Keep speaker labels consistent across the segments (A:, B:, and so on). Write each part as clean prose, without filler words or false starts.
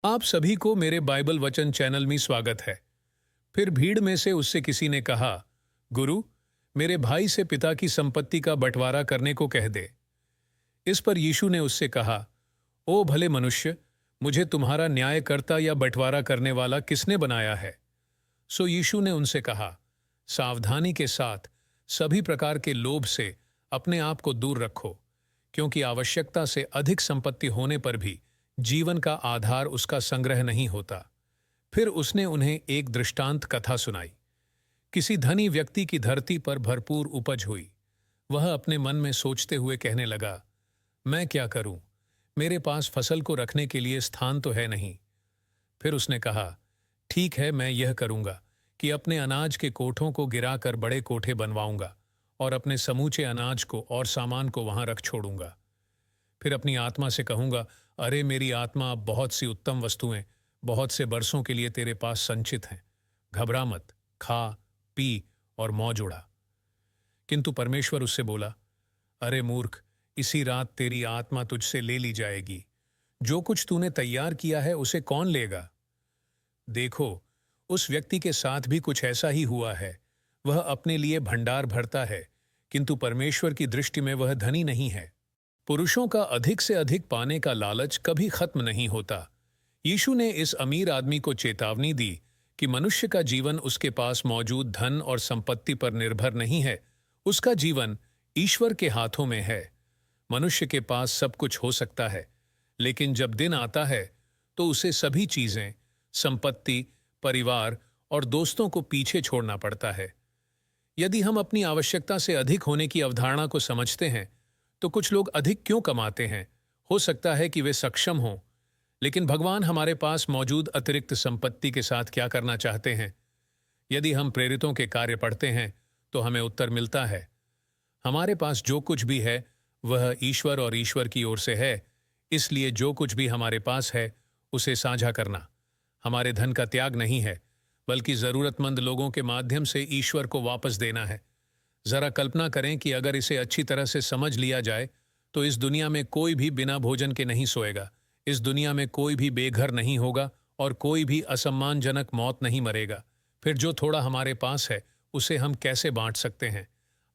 A: आप सभी को मेरे बाइबल वचन चैनल में स्वागत है। फिर भीड़ में से उससे किसी ने कहा, गुरु, मेरे भाई से पिता की संपत्ति का बंटवारा करने को कह दे। इस पर यीशु ने उससे कहा, ओ भले मनुष्य, मुझे तुम्हारा न्यायकर्ता या बंटवारा करने वाला किसने बनाया है? सो यीशु ने उनसे कहा, सावधानी के साथ सभी प्रकार के लोभ से अपने आप को दूर रखो, क्योंकि आवश्यकता से अधिक संपत्ति होने पर भी जीवन का आधार उसका संग्रह नहीं होता। फिर उसने उन्हें एक दृष्टांत कथा सुनाई। किसी धनी व्यक्ति की धरती पर भरपूर उपज हुई। वह अपने मन में सोचते हुए कहने लगा, मैं क्या करूं? मेरे पास फसल को रखने के लिए स्थान तो है नहीं। फिर उसने कहा, ठीक है, मैं यह करूंगा कि अपने अनाज के कोठों को गिराकर बड़े कोठे बनवाऊंगा और अपने समूचे अनाज को और सामान को वहां रख छोड़ूंगा। फिर अपनी आत्मा से कहूंगा, अरे मेरी आत्मा, अब बहुत सी उत्तम वस्तुएं बहुत से बरसों के लिए तेरे पास संचित हैं। घबरा मत, खा, पी और मौज उड़ा। किंतु परमेश्वर उससे बोला, अरे मूर्ख, इसी रात तेरी आत्मा तुझसे ले ली जाएगी। जो कुछ तूने तैयार किया है उसे कौन लेगा? देखो, उस व्यक्ति के साथ भी कुछ ऐसा ही हुआ है। वह अपने लिए भंडार भरता है, किंतु परमेश्वर की दृष्टि में वह धनी नहीं है। पुरुषों का अधिक से अधिक पाने का लालच कभी खत्म नहीं होता। यीशु ने इस अमीर आदमी को चेतावनी दी कि मनुष्य का जीवन उसके पास मौजूद धन और संपत्ति पर निर्भर नहीं है। उसका जीवन ईश्वर के हाथों में है। मनुष्य के पास सब कुछ हो सकता है, लेकिन जब दिन आता है तो उसे सभी चीजें, संपत्ति, परिवार और दोस्तों को पीछे छोड़ना पड़ता है। यदि हम अपनी आवश्यकता से अधिक होने की अवधारणा को समझते हैं, तो कुछ लोग अधिक क्यों कमाते हैं? हो सकता है कि वे सक्षम हों, लेकिन भगवान हमारे पास मौजूद अतिरिक्त संपत्ति के साथ क्या करना चाहते हैं? यदि हम प्रेरितों के कार्य पढ़ते हैं तो हमें उत्तर मिलता है। हमारे पास जो कुछ भी है वह ईश्वर और ईश्वर की ओर से है, इसलिए जो कुछ भी हमारे पास है उसे साझा करना हमारे धन का त्याग नहीं है, बल्कि जरूरतमंद लोगों के माध्यम से ईश्वर को वापस देना है। जरा कल्पना करें कि अगर इसे अच्छी तरह से समझ लिया जाए तो इस दुनिया में कोई भी बिना भोजन के नहीं सोएगा, इस दुनिया में कोई भी बेघर नहीं होगा और कोई भी असम्मानजनक मौत नहीं मरेगा। फिर जो थोड़ा हमारे पास है उसे हम कैसे बांट सकते हैं?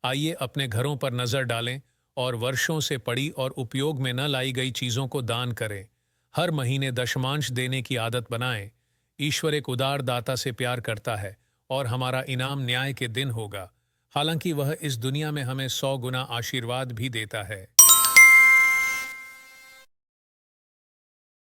A: आइए अपने घरों पर नजर डालें और वर्षों से पड़ी और उपयोग में न लाई गई चीजों को दान करें। हर महीने दशमांश देने की आदत बनाएं। ईश्वर एक उदार दाता से प्यार करता है और हमारा इनाम न्याय के दिन होगा। हालांकि वह इस दुनिया में हमें 100 गुना आशीर्वाद भी देता है।